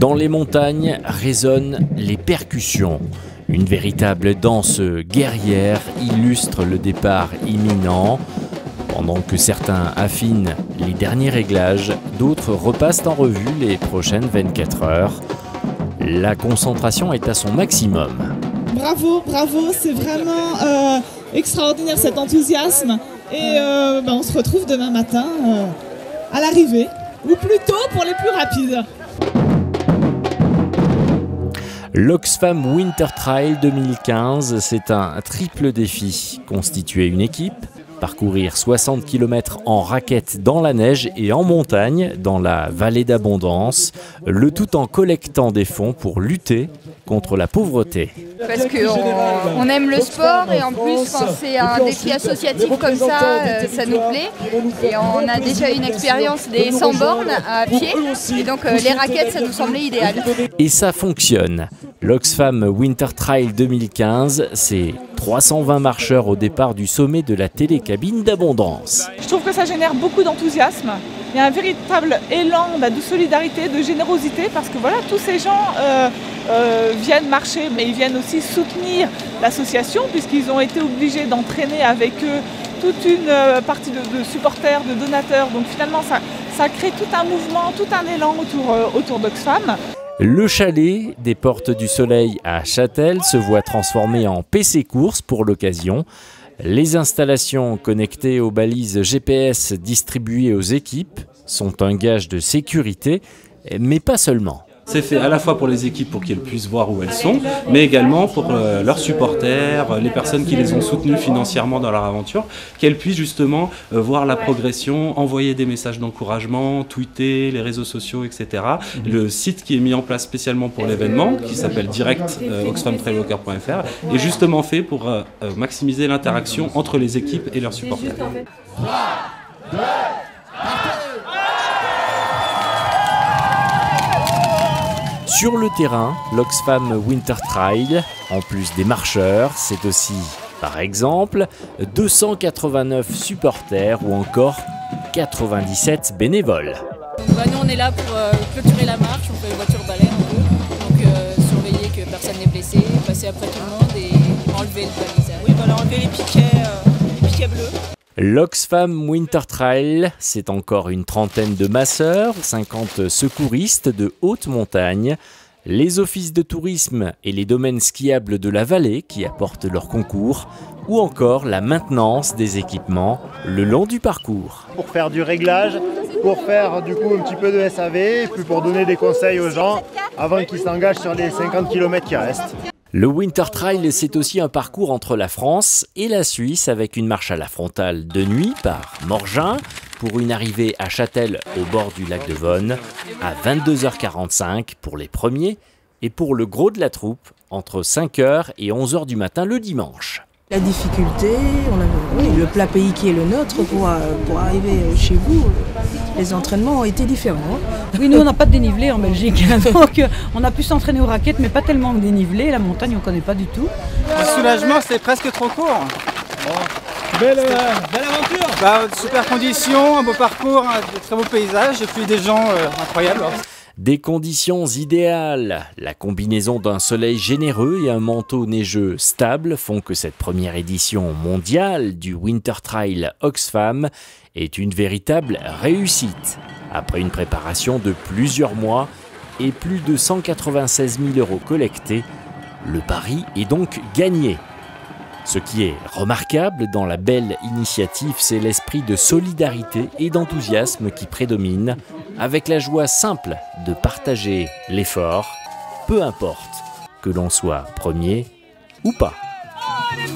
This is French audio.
Dans les montagnes résonnent les percussions. Une véritable danse guerrière illustre le départ imminent. Pendant que certains affinent les derniers réglages, d'autres repassent en revue les prochaines 24 heures. La concentration est à son maximum. Bravo, bravo, c'est vraiment extraordinaire cet enthousiasme. Et on se retrouve demain matin à l'arrivée, ou plutôt pour les plus rapides. L'Oxfam Winter Trail 2015, c'est un triple défi. Constituer une équipe, parcourir 60 km en raquette dans la neige et en montagne, dans la vallée d'Abondance, le tout en collectant des fonds pour lutter contre la pauvreté. Parce qu'on aime le sport et en plus quand c'est un défi associatif comme ça, ça nous plaît. Et on a déjà eu une expérience des 100 bornes à pied et donc les raquettes ça nous semblait idéal. Et ça fonctionne. L'Oxfam Winter Trail 2015, c'est 320 marcheurs au départ du sommet de la télécabine d'Abondance. Je trouve que ça génère beaucoup d'enthousiasme. Il y a un véritable élan de solidarité, de générosité, parce que voilà, tous ces gens viennent marcher, mais ils viennent aussi soutenir l'association, puisqu'ils ont été obligés d'entraîner avec eux toute une partie de supporters, de donateurs. Donc finalement, ça crée tout un mouvement, tout un élan autour d'Oxfam. Le chalet des Portes du Soleil à Châtel se voit transformé en PC Course pour l'occasion. Les installations connectées aux balises GPS distribuées aux équipes sont un gage de sécurité, mais pas seulement. C'est fait à la fois pour les équipes pour qu'elles puissent voir où elles sont, mais également pour leurs supporters, les personnes qui les ont soutenues financièrement dans leur aventure, qu'elles puissent justement voir la progression, envoyer des messages d'encouragement, tweeter, les réseaux sociaux, etc. Le site qui est mis en place spécialement pour l'événement, qui s'appelle direct oxfamtrailwalker.fr, est justement fait pour maximiser l'interaction entre les équipes et leurs supporters. 3, 2, Sur le terrain, l'Oxfam Winter Trail, en plus des marcheurs, c'est aussi, par exemple, 289 supporters ou encore 97 bénévoles. Nous, on est là pour clôturer la marche, on fait une voiture balai un peu, donc surveiller que personne n'est blessé, passer après tout le monde et enlever le balisage. Oui, voilà, enlever les piquets bleus. L'Oxfam Winter Trail, c'est encore une trentaine de masseurs, 50 secouristes de haute montagne, les offices de tourisme et les domaines skiables de la vallée qui apportent leur concours, ou encore la maintenance des équipements le long du parcours. Pour faire du réglage, pour faire du coup un petit peu de SAV, et puis pour donner des conseils aux gens avant qu'ils s'engagent sur les 50 km qui restent. Le Winter Trail, c'est aussi un parcours entre la France et la Suisse avec une marche à la frontale de nuit par Morgin pour une arrivée à Châtel au bord du lac de Vonne à 22h45 pour les premiers et pour le gros de la troupe entre 5h et 11h du matin le dimanche. La difficulté, le plat pays qui est le nôtre pour arriver chez vous, les entraînements ont été différents. Oui, nous on n'a pas de dénivelé en Belgique, donc on a pu s'entraîner aux raquettes mais pas tellement de dénivelé, la montagne on ne connaît pas du tout. Le soulagement c'est presque trop court. Belle aventure. Super conditions, un beau parcours, de très beaux paysages et puis des gens incroyables. Des conditions idéales, la combinaison d'un soleil généreux et un manteau neigeux stable font que cette première édition mondiale du Winter Trail Oxfam est une véritable réussite. Après une préparation de plusieurs mois et plus de 196 000 € collectés, le pari est donc gagné. Ce qui est remarquable dans la belle initiative, c'est l'esprit de solidarité et d'enthousiasme qui prédomine, avec la joie simple de partager l'effort, peu importe que l'on soit premier ou pas. Oh, les